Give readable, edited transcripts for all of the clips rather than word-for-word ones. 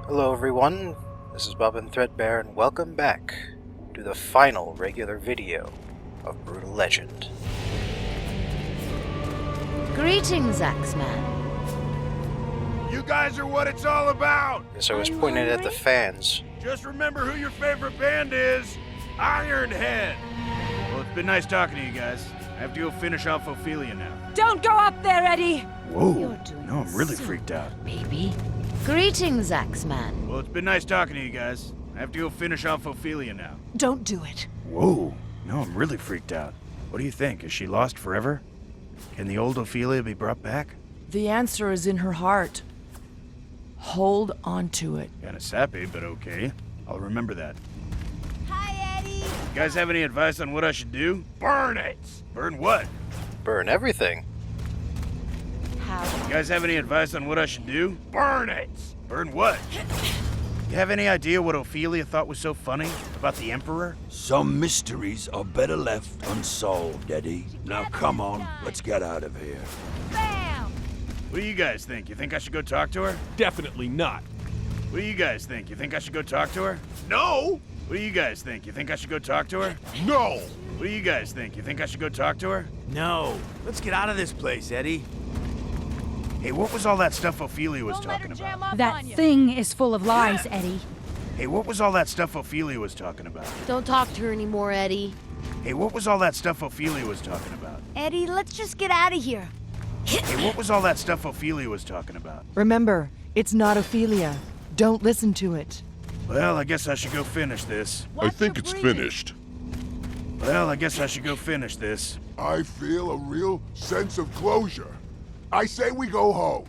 Hello everyone, this is Bobbin Threadbare and welcome back to the final regular video of Brütal Legend. Greetings, Axeman. You guys are what it's all about! Yes, I was pointing at the fans. Just remember who your favorite band is, Ironhead! Well, it's been nice talking to you guys. I have to go finish off Ophelia now. Don't go up there, Eddie! Whoa, You're doing no, I'm really so, freaked out. Baby. Greetings, Axeman. Well, it's been nice talking to you guys. I have to go finish off Ophelia now. Don't do it. Whoa, no, I'm really freaked out. What do you think? Is she lost forever? Can the old Ophelia be brought back? The answer is in her heart. Hold on to it. Kinda sappy, but okay. I'll remember that. Hi, Eddie. You guys have any advice on what I should do? Burn it! Burn what? Burn everything. How? You guys have any advice on what I should do? Burn it! Burn what? You have any idea what Ophelia thought was so funny about the Emperor? Some mysteries are better left unsolved, Eddie. Now come on, let's get out of here. Bam! What do you guys think? You think I should go talk to her? Definitely not. What do you guys think? You think I should go talk to her? No! What do you guys think? You think I should go talk to her? No! What do you guys think? You think I should go talk to her? No, let's get out of this place, Eddie. Hey, what was all that stuff Ophelia was talking about? That thing is full of lies, Eddie. Hey, what was all that stuff Ophelia was talking about? Don't talk to her anymore, Eddie. Hey, what was all that stuff Ophelia was talking about? Eddie, let's just get out of here. Hey, what was all that stuff Ophelia was talking about? Remember, it's not Ophelia. Don't listen to it. Well, I guess I should go finish this. I think it's finished. Well, I guess I should go finish this. I feel a real sense of closure. I say we go home.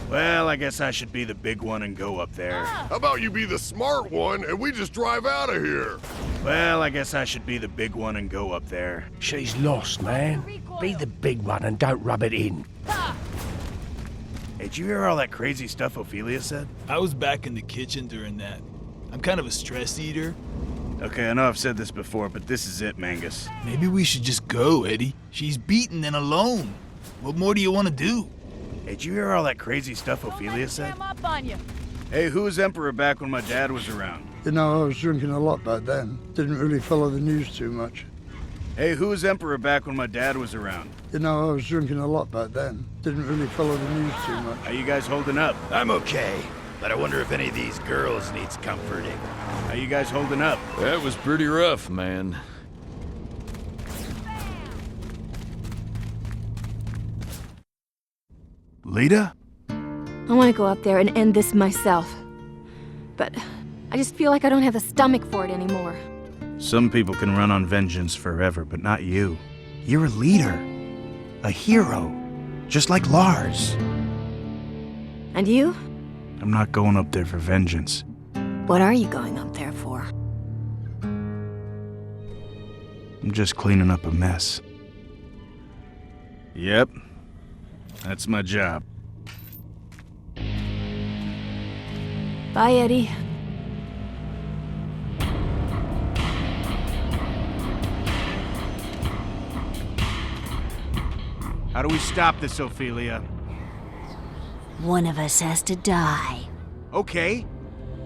Well, I guess I should be the big one and go up there. How about you be the smart one and we just drive out of here? Well, I guess I should be the big one and go up there. She's lost, man. Be the big one and don't rub it in. Hey, did you hear all that crazy stuff Ophelia said? I was back in the kitchen during that. I'm kind of a stress eater. Okay, I know I've said this before, but this is it, Mangus. Maybe we should just go, Eddie. She's beaten and alone. What more do you want to do? Hey, did you hear all that crazy stuff Ophelia said? Hey, who was Emperor back when my dad was around? You know, I was drinking a lot back then. Didn't really follow the news too much. Hey, who was Emperor back when my dad was around? You know, I was drinking a lot back then. Didn't really follow the news too much. How you guys holding up? I'm okay, but I wonder if any of these girls needs comforting. How you guys holding up? That was pretty rough, man. Lita? I want to go up there and end this myself. But I just feel like I don't have the stomach for it anymore. Some people can run on vengeance forever, but not you. You're a leader. A hero. Just like Lars. And you? I'm not going up there for vengeance. What are you going up there for? I'm just cleaning up a mess. Yep. That's my job. Bye, Eddie. How do we stop this, Ophelia? One of us has to die. Okay.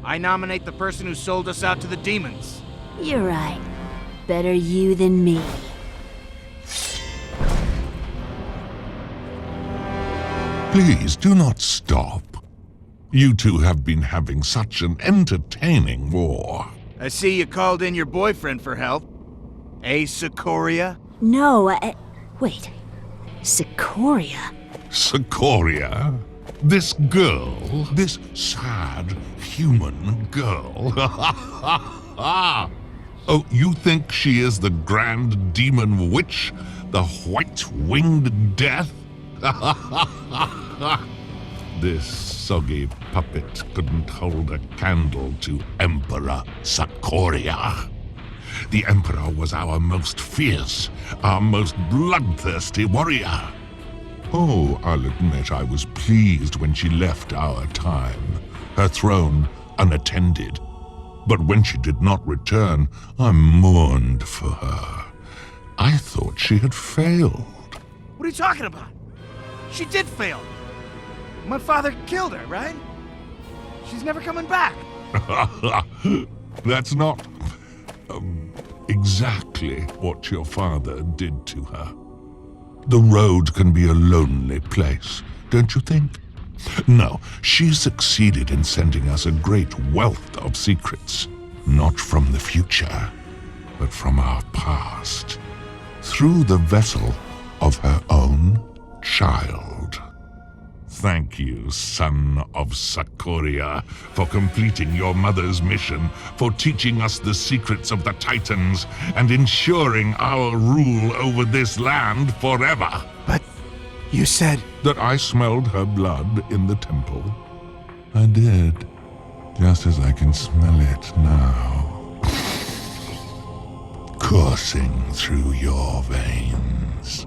I nominate the person who sold us out to the demons. You're right. Better you than me. Please do not stop. You two have been having such an entertaining war. I see you called in your boyfriend for help. Sikoria? No, wait. Sikoria? Sikoria? This girl, this sad human girl. Oh, you think she is the grand demon witch? The white-winged death? This soggy puppet couldn't hold a candle to Emperor Sikoria. The Emperor was our most fierce, our most bloodthirsty warrior. Oh, I'll admit I was pleased when she left our time, her throne unattended. But when she did not return, I mourned for her. I thought she had failed. What are you talking about? She did fail. My father killed her, right? She's never coming back. That's not exactly what your father did to her. The road can be a lonely place, don't you think? No, she succeeded in sending us a great wealth of secrets, not from the future, but from our past, through the vessel of her own child. Thank you, son of Sakoria, for completing your mother's mission, for teaching us the secrets of the Titans, and ensuring our rule over this land forever. But you said... That I smelled her blood in the temple. I did, just as I can smell it now. Coursing through your veins.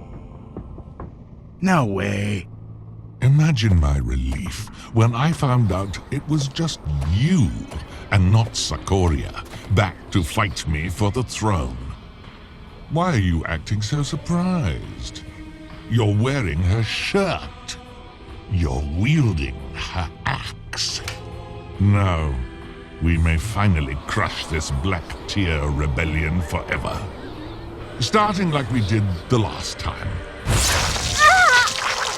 No way. Imagine my relief when I found out it was just you and not Sakoria back to fight me for the throne. Why are you acting so surprised? You're wearing her shirt. You're wielding her axe. Now, we may finally crush this Black Tear rebellion forever. Starting like we did the last time.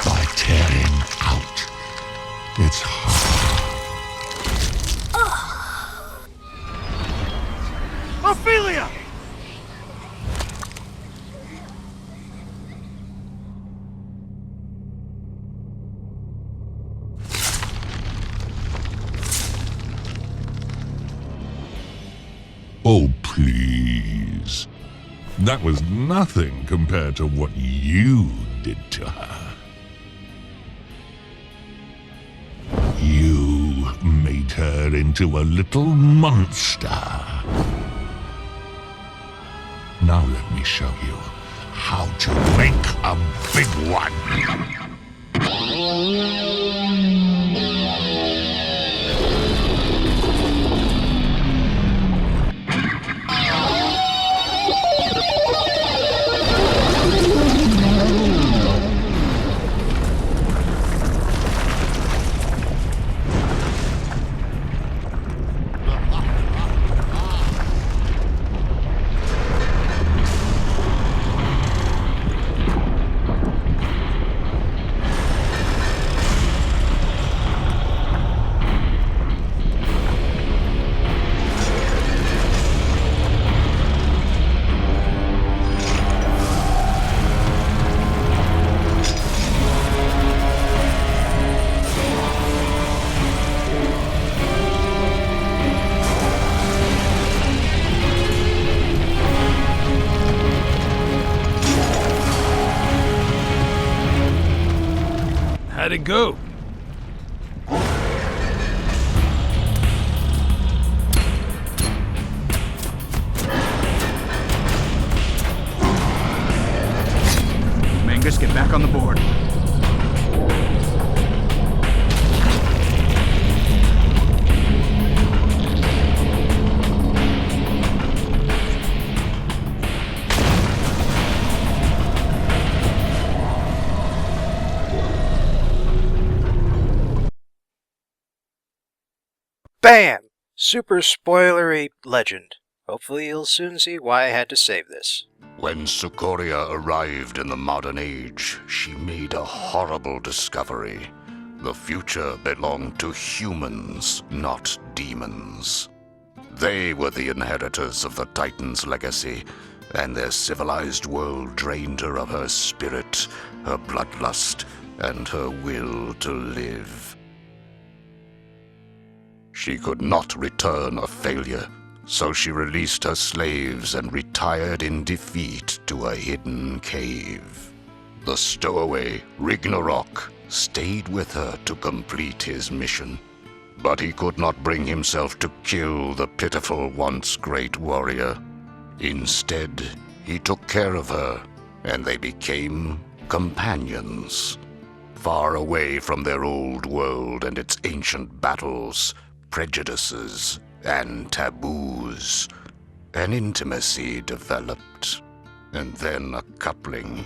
By tearing out its heart. Ophelia! Oh, please. That was nothing compared to what you did to her. You made her into a little monster. Now let me show you how to make a big one. How'd it go? Mangus, get back on the board. Bam! Super spoilery legend. Hopefully you'll soon see why I had to save this. When Sakoria arrived in the modern age, she made a horrible discovery. The future belonged to humans, not demons. They were the inheritors of the Titan's legacy, and their civilized world drained her of her spirit, her bloodlust, and her will to live. She could not return a failure, so she released her slaves and retired in defeat to a hidden cave. The stowaway, Ragnarok, stayed with her to complete his mission, but he could not bring himself to kill the pitiful once great warrior. Instead, he took care of her, and they became companions. Far away from their old world and its ancient battles, prejudices, and taboos, an intimacy developed, and then a coupling,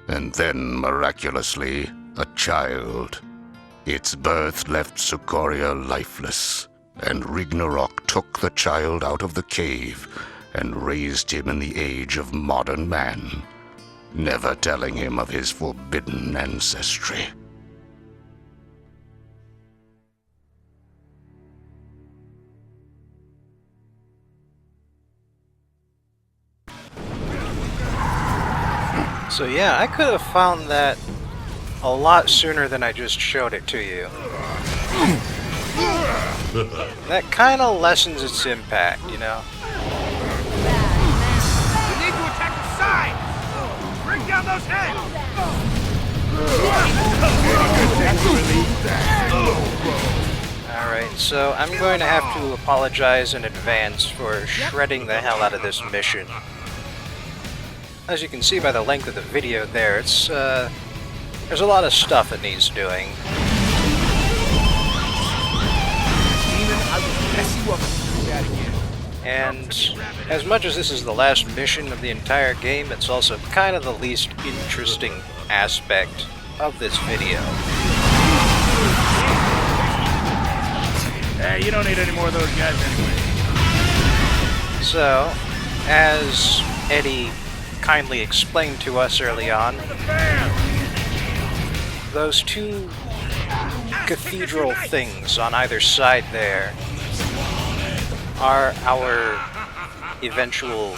and then, miraculously, a child. Its birth left Sakoria lifeless, and Ragnarok took the child out of the cave and raised him in the age of modern man, never telling him of his forbidden ancestry. So yeah, I could have found that a lot sooner than I just showed it to you. That kind of lessens its impact, you know? We need to attack the side! Bring down those heads! Alright, so I'm going to have to apologize in advance for shredding the hell out of this mission. As you can see by the length of the video there, it's, there's a lot of stuff that needs doing. And as much as this is the last mission of the entire game, it's also kind of the least interesting aspect of this video. Hey, you don't need any more of those guys anyway. So, as Eddie kindly explained to us early on, those two cathedral things on either side there are our eventual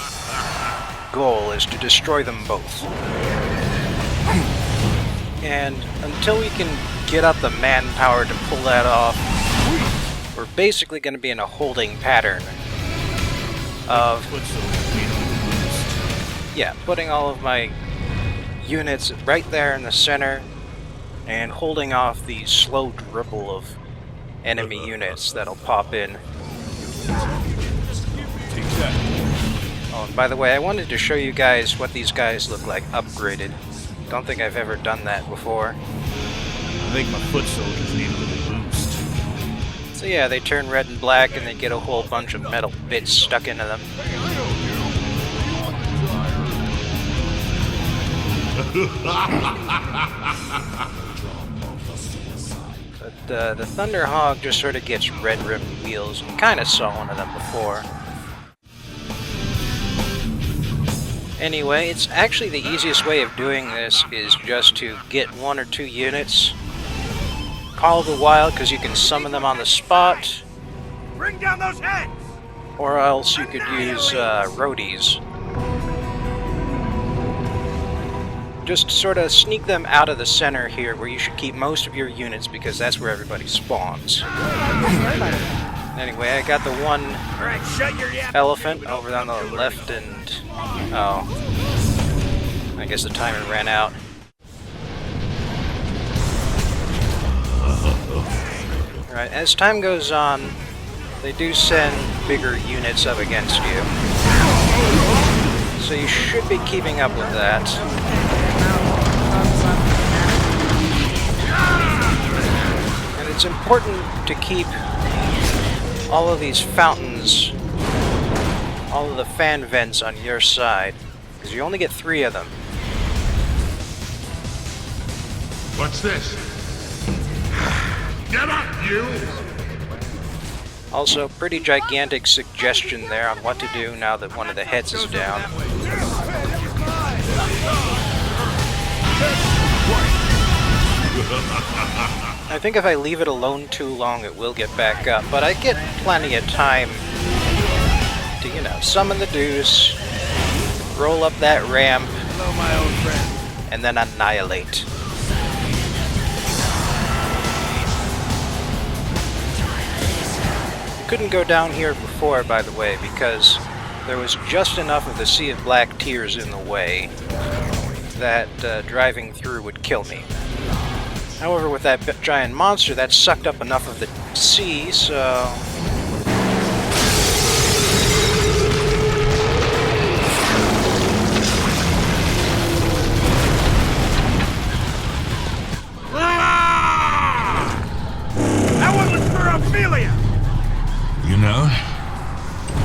goal, is to destroy them both. And until we can get up the manpower to pull that off, we're basically going to be in a holding pattern of, yeah, putting all of my units right there in the center and holding off the slow dribble of enemy units that'll pop in. Oh, and by the way, I wanted to show you guys what these guys look like upgraded. Don't think I've ever done that before. I think my foot soldiers need a little boost. So yeah, they turn red and black and they get a whole bunch of metal bits stuck into them. But the Thunderhog just sort of gets red-rimmed wheels. You kind of saw one of them before. Anyway, it's actually the easiest way of doing this is just to get 1 or 2 units, call the wild because you can summon them on the spot, Bring down those heads! or else you could use roadies. Just sort of sneak them out of the center here where you should keep most of your units because that's where everybody spawns. Anyway, I got the one elephant over on the left and... oh. I guess the timer ran out. Alright, as time goes on, they do send bigger units up against you. So you should be keeping up with that. And it's important to keep all of these fountains, all of the fan vents on your side, because you only get 3 of them. What's this? Get up, you! Also, pretty gigantic suggestion there on what to do now that one of the heads is down. I think if I leave it alone too long, it will get back up, but I get plenty of time to, you know, summon the Deuce, roll up that ramp, and then annihilate. Couldn't go down here before, by the way, because there was just enough of the Sea of Black Tears in the way that driving through would kill me. However, with that giant monster, that sucked up enough of the sea, so... That one was for Ophelia! You know,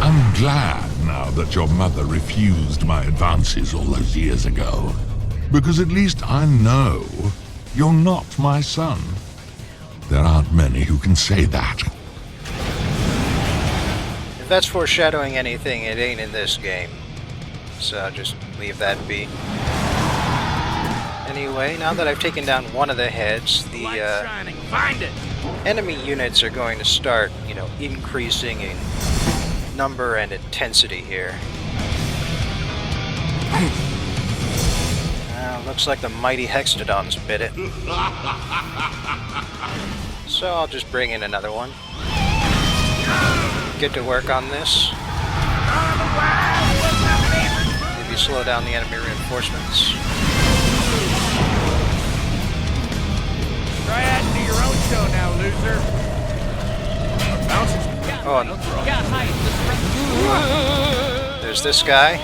I'm glad now that your mother refused my advances all those years ago. Because at least I know you're not my son. There aren't many who can say that. If that's foreshadowing anything, it ain't in this game. So just leave that be. Anyway, now that I've taken down one of the heads, the enemy units are going to start, you know, increasing in number and intensity here. Looks like the mighty Hextodons bit it. So I'll just bring in another one. Get to work on this. Maybe slow down the enemy reinforcements. Try adding to your own show now, loser. Oh, there's this guy.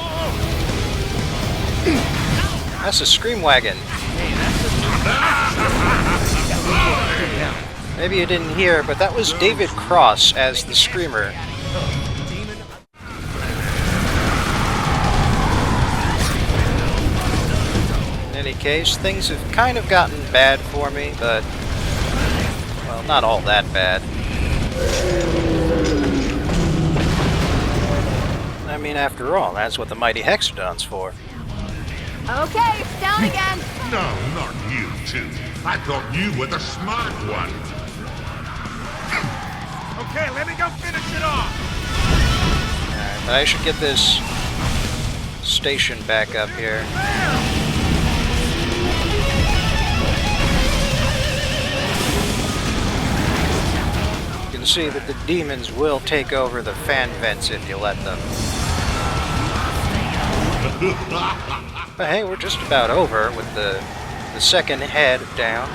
That's a Scream Wagon. Maybe you didn't hear, but that was David Cross as the Screamer. In any case, things have kind of gotten bad for me, but, well, not all that bad. I mean, after all, that's what the mighty Hextodon's for. Okay, it's down again. No, not you two. I thought you were the smart one. Okay, let me go finish it off. Alright, but I should get this station back up here. You can see that the demons will take over the fan vents if you let them. But hey, we're just about over with the second head down.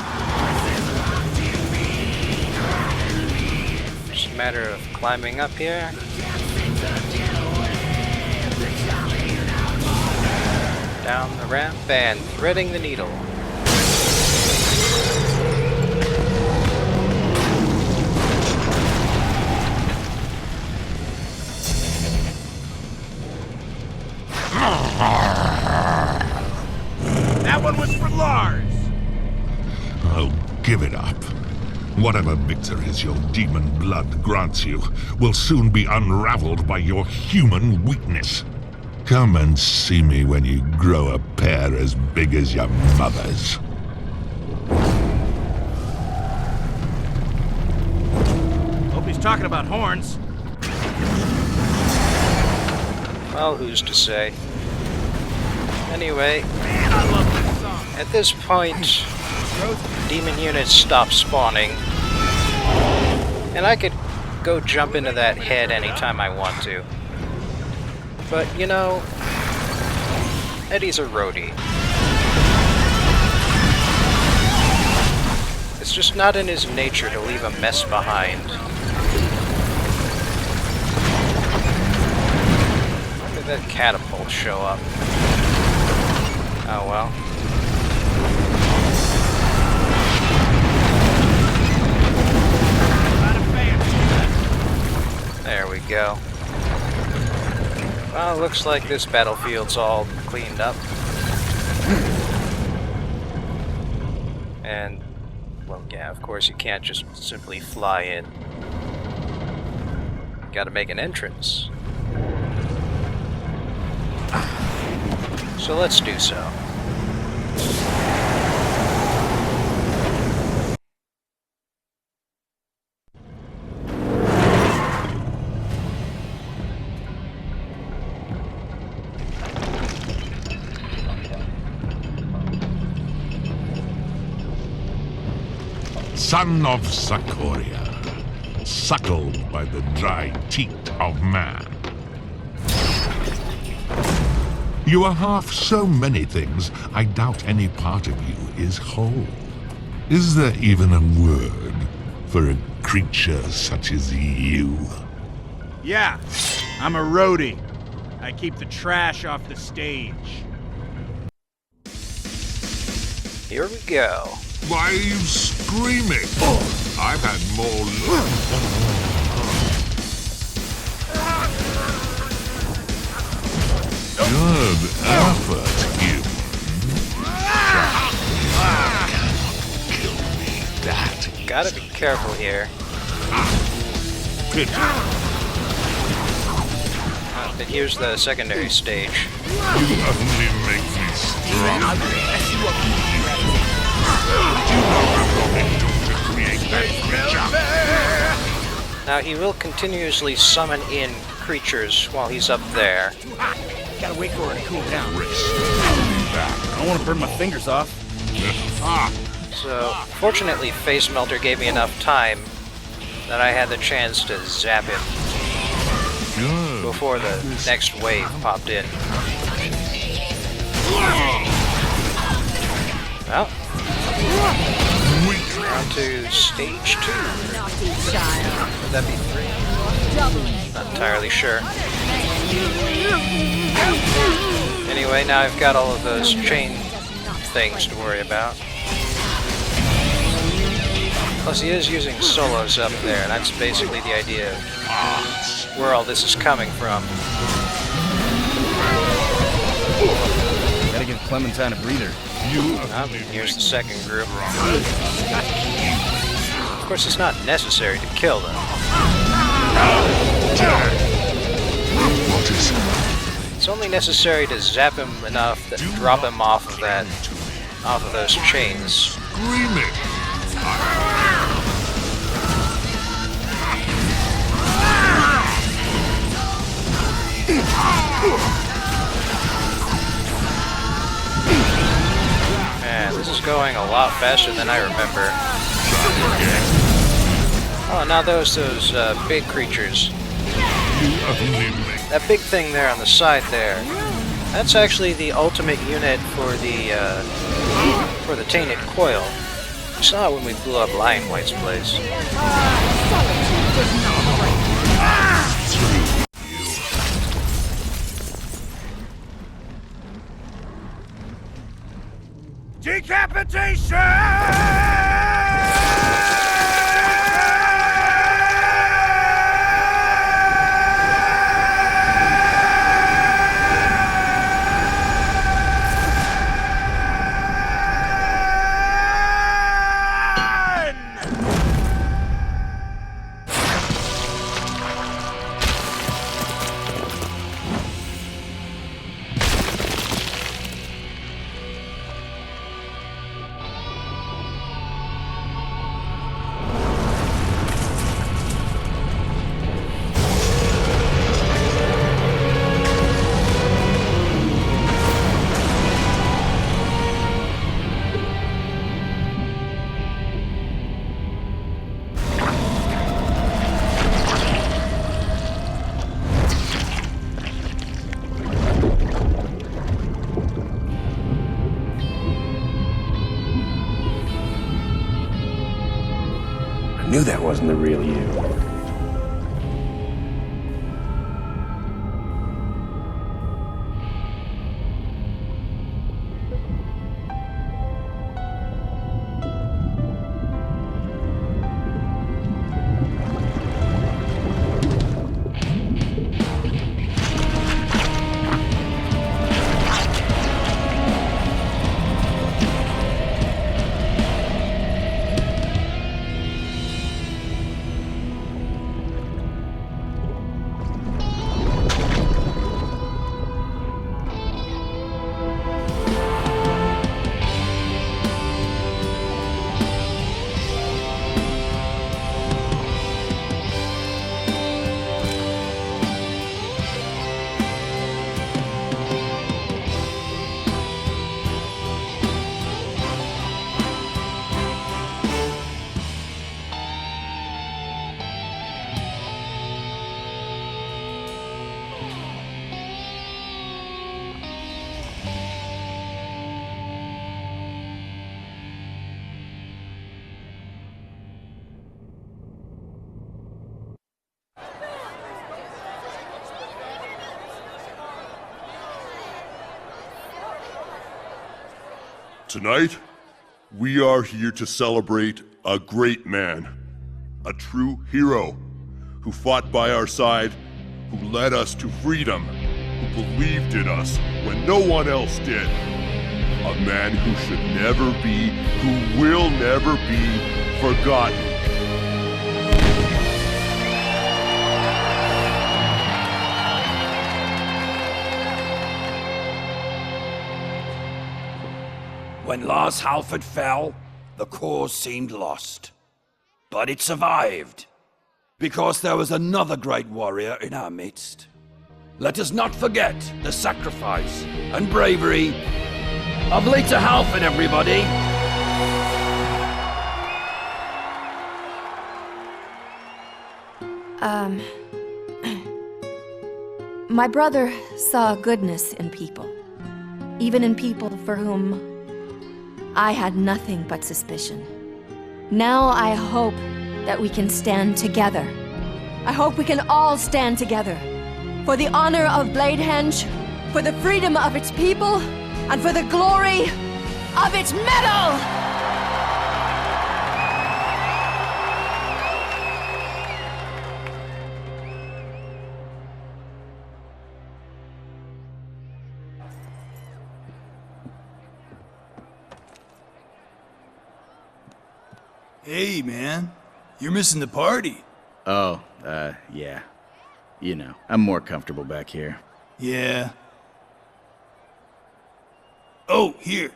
Just a matter of climbing up here. Down the ramp and threading the needle. That one was for Lars. Oh, give it up. Whatever victories your demon blood grants you will soon be unraveled by your human weakness. Come and see me when you grow a pair as big as your mother's. Hope he's talking about horns. Well, who's to say? Anyway, at this point, demon units stop spawning, and I could go jump into that head anytime I want to. But, you know, Eddie's a roadie. It's just not in his nature to leave a mess behind. When did that catapult show up? Oh well. There we go. Well, it looks like this battlefield's all cleaned up. And, well, yeah, of course you can't just simply fly in. You gotta make an entrance. So let's do so. Son of Sakoria, suckled by the dry teat of man. You are half so many things, I doubt any part of you is whole. Is there even a word for a creature such as you? Yeah, I'm a roadie. I keep the trash off the stage. Here we go. Why are you screaming? I've had more Good effort, you. Kill me, that. Gotta be careful here. But here's the secondary stage. You only make me strong. To create that creature. Now he will continuously summon in creatures while he's up there. Gotta wait for her to cool down. I don't want to burn my fingers off. So, fortunately, Face Melter gave me enough time that I had the chance to zap him before the next wave popped in. Well, on to stage 2. Would that be 3? Not entirely sure. Anyway, now I've got all of those chain things to worry about. Plus, he is using solos up there, and that's basically the idea of where all this is coming from. Gotta give Clementine a breather. Here's the second group. Of course, it's not necessary to kill them. It's only necessary to zap him enough to drop him off of those chains. Man, this is going a lot faster than I remember. Oh, now those big creatures. That big thing there on the side there. That's actually the ultimate unit for the Tainted Coil. We saw it when we blew up Lion White's place. I knew that wasn't the real you. Tonight, we are here to celebrate a great man, a true hero, who fought by our side, who led us to freedom, who believed in us when no one else did. A man who should never be, who will never be forgotten. When Lars Halford fell, the cause seemed lost. But it survived, because there was another great warrior in our midst. Let us not forget the sacrifice and bravery of Lita Halford, everybody! My brother saw goodness in people. Even in people for whom I had nothing but suspicion. Now I hope that we can stand together. I hope we can all stand together. For the honor of Bladehenge, for the freedom of its people, and for the glory of its metal! Hey, man. You're missing the party. Oh, yeah. You know, I'm more comfortable back here. Yeah. Oh, here.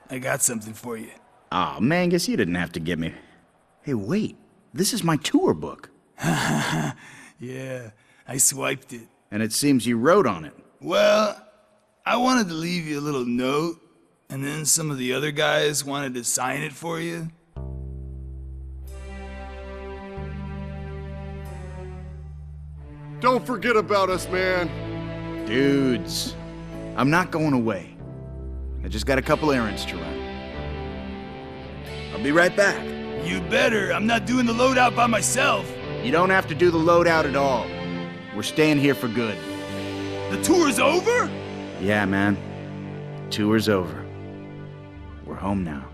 I got something for you. Aw, Mangus, you didn't have to get me. Hey, wait. This is my tour book. Yeah, I swiped it. And it seems you wrote on it. Well, I wanted to leave you a little note, and then some of the other guys wanted to sign it for you. Don't forget about us, man. Dudes, I'm not going away. I just got a couple errands to run. I'll be right back. You better. I'm not doing the loadout by myself. You don't have to do the loadout at all. We're staying here for good. The tour's over? Yeah, man. Tour's over. We're home now.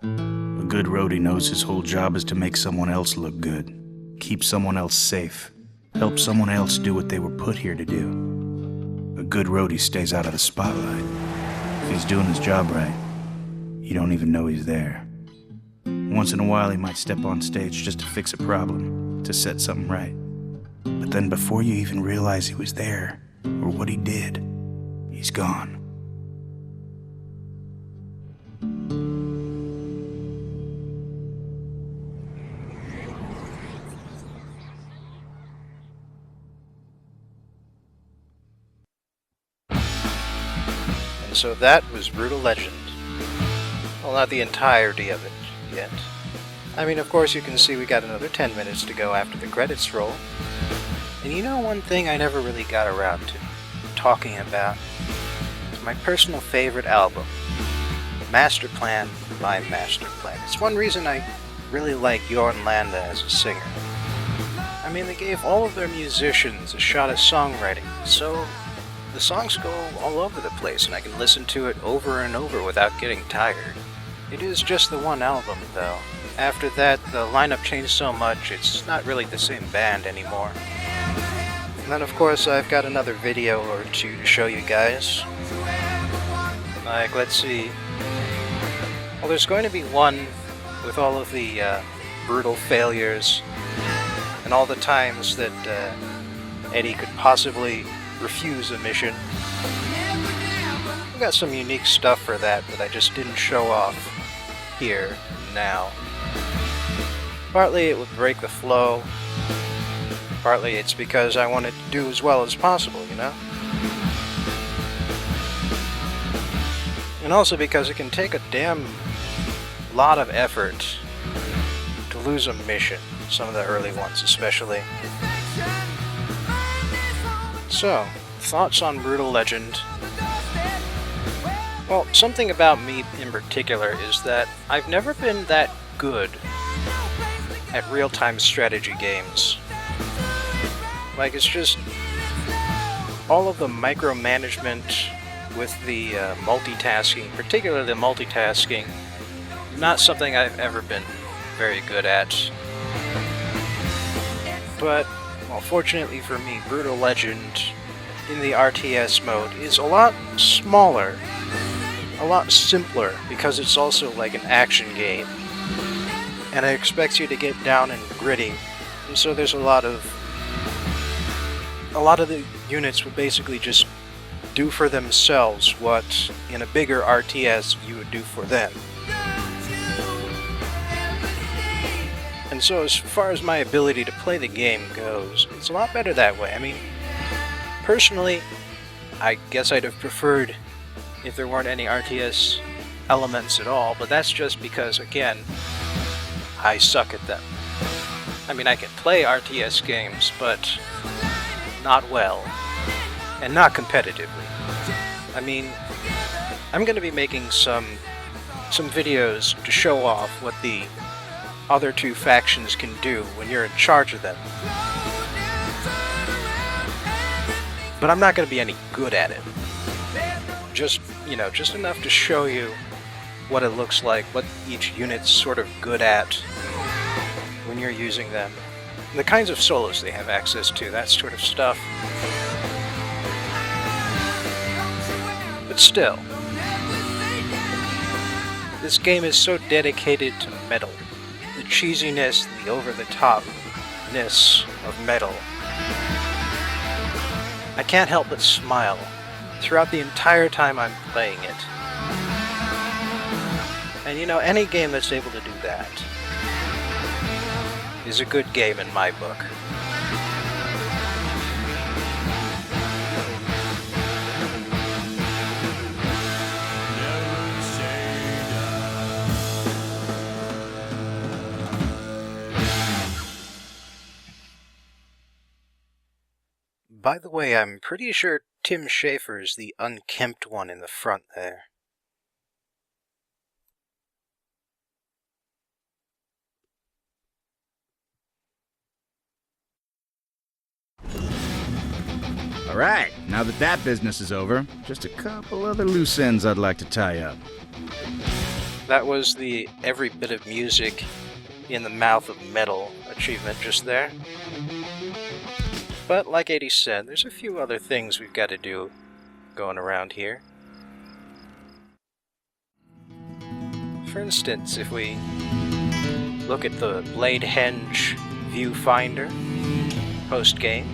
A good roadie knows his whole job is to make someone else look good, keep someone else safe, help someone else do what they were put here to do. A good roadie stays out of the spotlight. If he's doing his job right, you don't even know he's there. Once in a while he might step on stage just to fix a problem, to set something right. But then before you even realize he was there, or what he did, he's gone. So that was Brütal Legend. Well, not the entirety of it yet. I mean, of course you can see we got another 10 minutes to go after the credits roll. And you know one thing I never really got around to talking about? It's my personal favorite album, Master Plan by Master Plan. It's one reason I really like Jorn Landa as a singer. I mean, they gave all of their musicians a shot at songwriting, so the songs go all over the place, and I can listen to it over and over without getting tired. It is just the one album, though. After that, the lineup changed so much, it's not really the same band anymore. And then, of course, I've got another video or two to show you guys. Like, let's see. Well, there's going to be one with all of the brutal failures and all the times that Eddie could possibly refuse a mission. I've got some unique stuff for that I just didn't show off here now. Partly it would break the flow, partly it's because I wanted to do as well as possible, you know? And also because it can take a damn lot of effort to lose a mission, some of the early ones especially. So, thoughts on Brütal Legend? Well, something about me in particular is that I've never been that good at real-time strategy games. Like, it's just all of the micromanagement with the multitasking, particularly the multitasking, not something I've ever been very good at. But, well, fortunately for me, Brütal Legend in the RTS mode is a lot smaller, a lot simpler, because it's also like an action game. And it expects you to get down and gritty, and so there's a lot of the units would basically just do for themselves what, in a bigger RTS, you would do for them. And so as far as my ability to play the game goes, it's a lot better that way. I mean, personally, I guess I'd have preferred if there weren't any RTS elements at all, but that's just because, again, I suck at them. I mean, I can play RTS games, but not well, and not competitively. I mean, I'm going to be making some videos to show off what the other two factions can do when you're in charge of them. But I'm not going to be any good at it. Just, just enough to show you what it looks like, what each unit's sort of good at when you're using them. And the kinds of solos they have access to, that sort of stuff. But still, this game is so dedicated to metal. The cheesiness, the over-the-topness of metal. I can't help but smile throughout the entire time I'm playing it. And any game that's able to do that is a good game in my book. By the way, I'm pretty sure Tim Schafer's the unkempt one in the front there. Alright, now that business is over, just a couple other loose ends I'd like to tie up. That was the every bit of music in the mouth of metal achievement just there. But like 80 said, there's a few other things we've got to do going around here. For instance, if we look at the Blade Henge viewfinder post-game,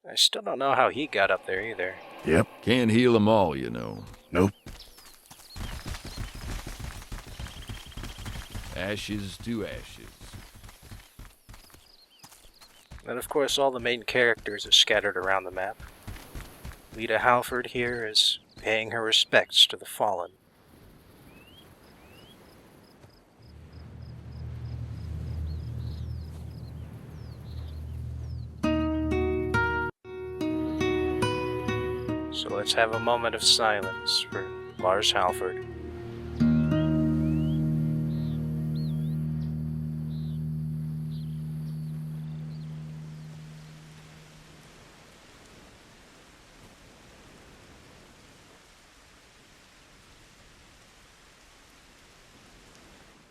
I still don't know how he got up there either. Yep. Can't heal them all, Nope. Ashes to ashes. And of course all the main characters are scattered around the map. Lita Halford here is paying her respects to the fallen. So let's have a moment of silence for Lars Halford.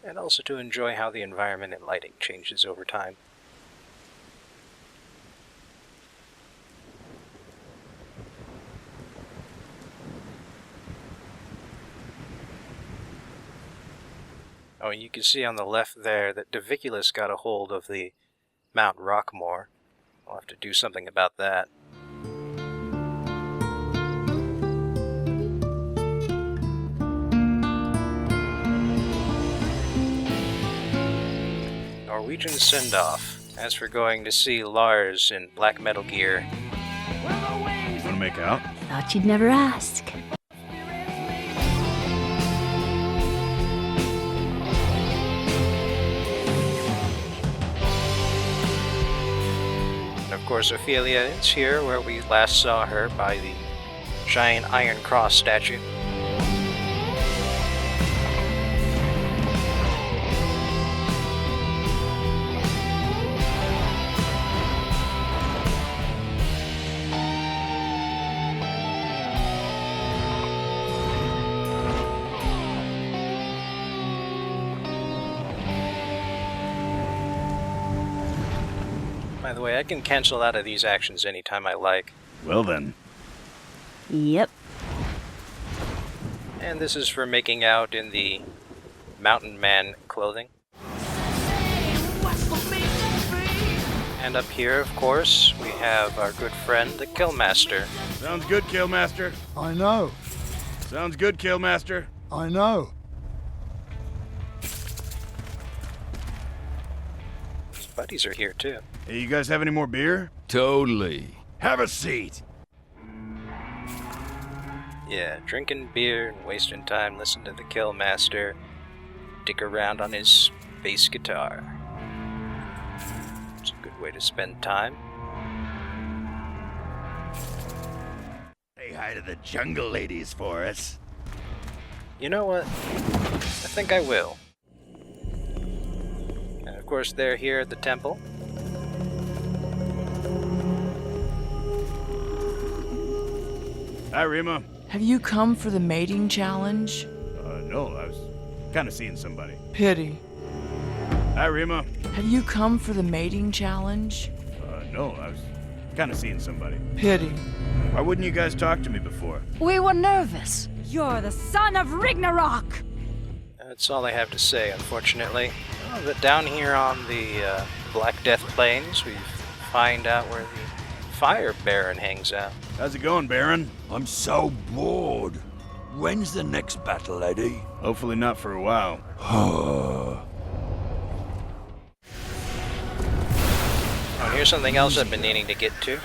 And also to enjoy how the environment and lighting changes over time. Oh, and you can see on the left there that Daviculus got a hold of the Mount Rockmore. I'll have to do something about that. Norwegian send-off. As for going to see Lars in black metal gear. Wanna make out? Thought you'd never ask. And of course Ophelia is here where we last saw her by the giant Iron Cross statue. By the way, I can cancel out of these actions anytime I like. Well then. Yep. And this is for making out in the mountain man clothing. And up here, of course, we have our good friend, the Killmaster. Sounds good, Killmaster. I know. Sounds good, Killmaster. I know. His buddies are here, too. Hey, you guys have any more beer? Totally. Have a seat. Yeah, drinking beer and wasting time listening to the Killmaster dick around on his bass guitar. It's a good way to spend time. Say hi to the jungle ladies for us. You know what? I think I will. And of course, they're here at the temple. Hi, Rima. Have you come for the mating challenge? No, I was kind of seeing somebody. Pity. Hi, Rima. Have you come for the mating challenge? No, I was kind of seeing somebody. Pity. Why wouldn't you guys talk to me before? We were nervous. You're the son of Ragnarok. That's all I have to say, unfortunately. Oh, but down here on the Black Death Plains, we find out where the Fire Baron hangs out. How's it going, Baron? I'm so bored. When's the next battle, Eddie? Hopefully not for a while. Oh, here's something else I've been needing to get to.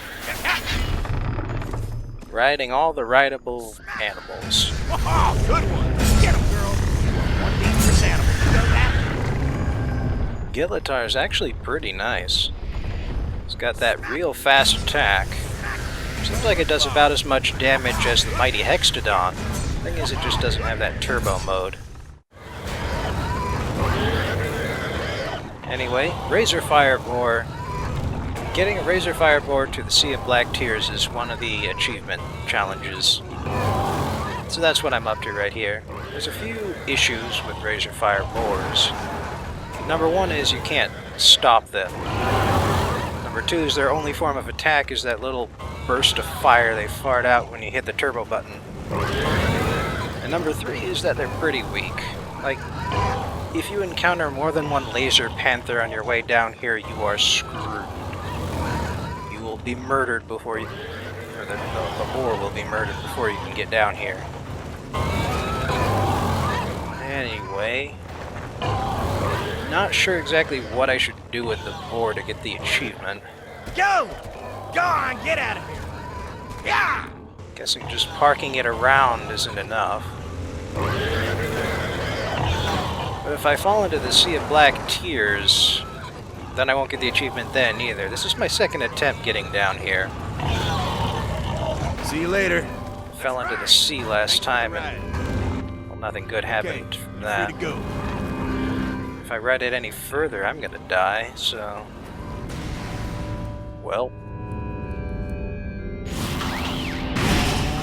Riding all the rideable animals. Oh, good one. Get him, girl. One dangerous animal. You know that? Gilitar is actually pretty nice. It's got that real fast attack. Seems like it does about as much damage as the mighty Hextodon. Thing is, it just doesn't have that turbo mode. Anyway, Razor Fire Boar. Getting a Razor Fire Boar to the Sea of Black Tears is one of the achievement challenges. So that's what I'm up to right here. There's a few issues with Razor Fire Boars. Number one is you can't stop them. Number two is their only form of attack is that little burst of fire they fart out when you hit the turbo button. And number three is that they're pretty weak. Like, if you encounter more than one laser panther on your way down here, you are screwed. You will be murdered before you... or the boar will be murdered before you can get down here. Anyway... not sure exactly what I should do with the boar to get the achievement. Go! Go on, get out of here! Yeah! Guessing just parking it around isn't enough. But if I fall into the Sea of Black Tears, then I won't get the achievement then either. This is my second attempt getting down here. See you later. Fell into the sea last time and well, nothing good happened from that. Free to go. If I ride it any further, I'm gonna die, so... well...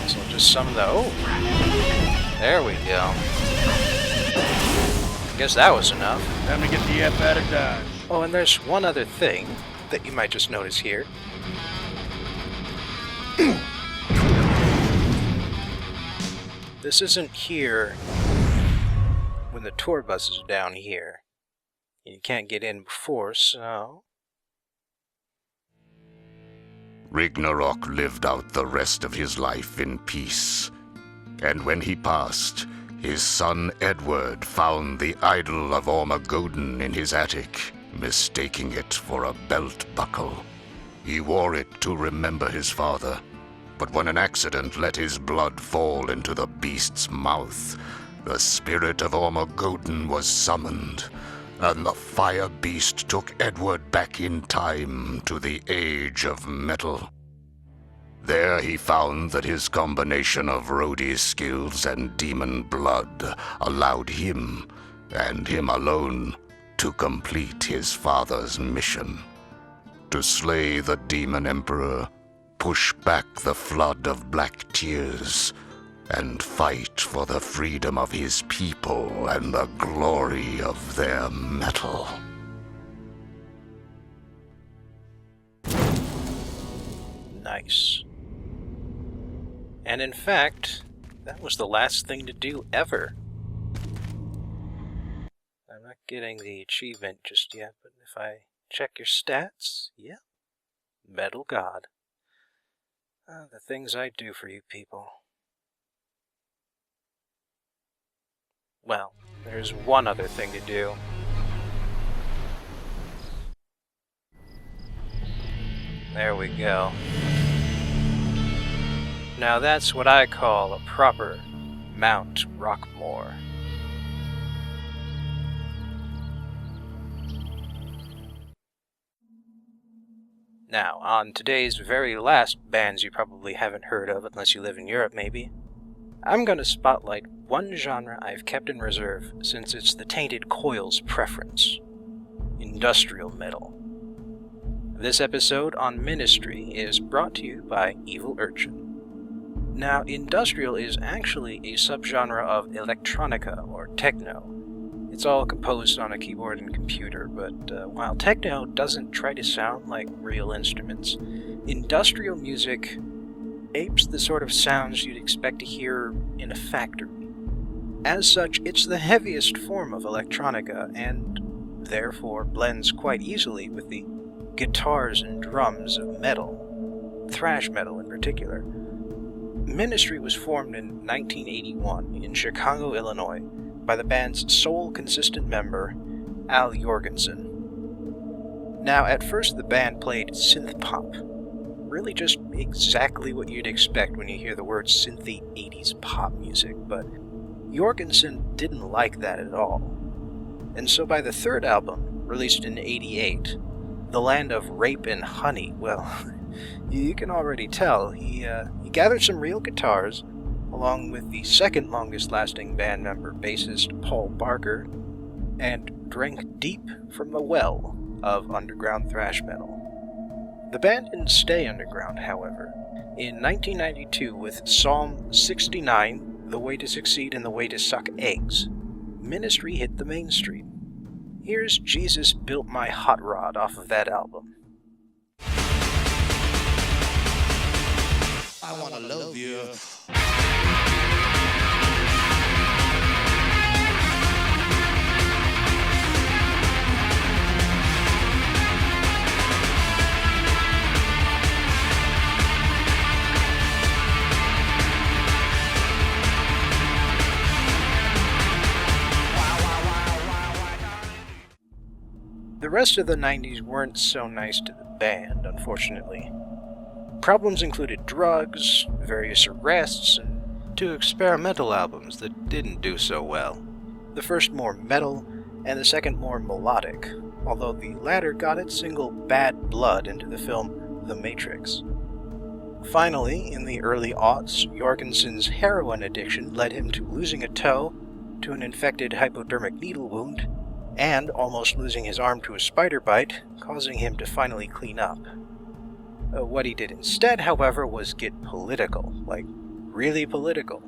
so just summon the... oh! There we go. Guess that was enough. Time to get the F out of Dodge. Oh, and there's one other thing that you might just notice here. This isn't here when the tour bus is down here. You can't get in before, so... Ragnarok lived out the rest of his life in peace. And when he passed, his son Edward found the idol of Ormagodin in his attic, mistaking it for a belt buckle. He wore it to remember his father, but when an accident let his blood fall into the beast's mouth, the spirit of Ormagodin was summoned, and the fire beast took Edward back in time to the Age of Metal. There he found that his combination of roadie skills and demon blood allowed him, and him alone, to complete his father's mission. To slay the Demon Emperor, push back the flood of black tears, and fight for the freedom of his people and the glory of their metal. Nice. And in fact, that was the last thing to do ever. getting the achievement just yet, but if I check your stats, yeah, Metal God. The things I do for you people. Well, there's one other thing to do. There we go. Now that's what I call a proper Mount Rockmore. Now, on today's very last bands you probably haven't heard of unless you live in Europe maybe, I'm going to spotlight one genre I've kept in reserve since it's the Tainted Coil's preference: industrial metal. This episode on Ministry is brought to you by Evil Urchin. Now, industrial is actually a subgenre of electronica or techno. It's all composed on a keyboard and computer, but while techno doesn't try to sound like real instruments, industrial music apes the sort of sounds you'd expect to hear in a factory. As such, it's the heaviest form of electronica, and therefore blends quite easily with the guitars and drums of metal, thrash metal in particular. Ministry was formed in 1981 in Chicago, Illinois, by the band's sole consistent member, Al Jorgensen. Now, at first the band played synth pop, really just exactly what you'd expect when you hear the word synthy 80s pop music, but Jorgensen didn't like that at all. And so by the third album, released in '88, The Land of Rape and Honey, well, you can already tell, he gathered some real guitars, along with the second longest lasting band member, bassist Paul Barker, and drank deep from the well of underground thrash metal. The band didn't stay underground, however. In 1992, with Psalm 69, The Way to Succeed and the Way to Suck Eggs, Ministry hit the mainstream. Here's Jesus Built My Hot Rod off of that album. I wanna love you. The rest of the 90s weren't so nice to the band, unfortunately. Problems included drugs, various arrests, and 2 experimental albums that didn't do so well. The first more metal, and the second more melodic, although the latter got its single Bad Blood into the film The Matrix. Finally, in the early aughts, Jorgensen's heroin addiction led him to losing a toe, to an infected hypodermic needle wound, and almost losing his arm to a spider bite, causing him to finally clean up. What he did instead, however, was get political, like really political.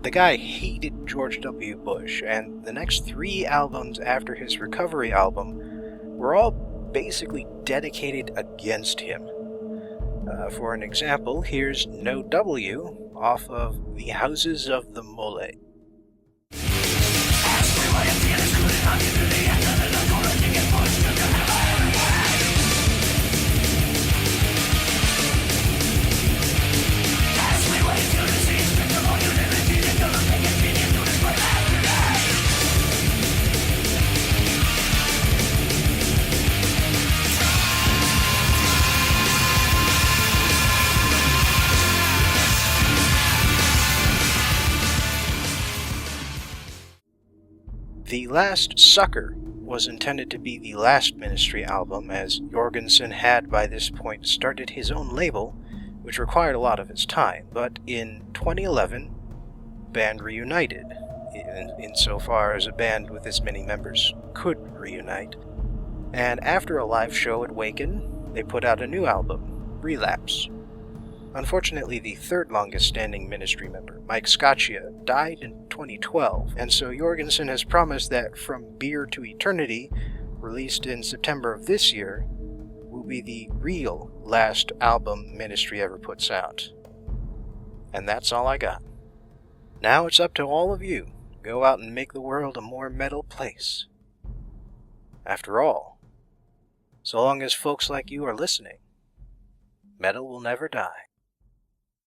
The guy hated George W. Bush, and the next 3 albums after his recovery album were all basically dedicated against him. For an example, here's No W off of The Houses of the Mole. The Last Sucker was intended to be the last Ministry album, as Jorgensen had by this point started his own label, which required a lot of his time, but in 2011, band reunited, insofar as a band with this many members could reunite. And after a live show at Waken, they put out a new album, Relapse. Unfortunately, the third longest standing Ministry member, Mike Scaccia, died in 2012, and so Jorgensen has promised that From Beer to Eternity, released in September of this year, will be the real last album Ministry ever puts out. And that's all I got. Now it's up to all of you. Go out and make the world a more metal place. After all, so long as folks like you are listening, metal will never die.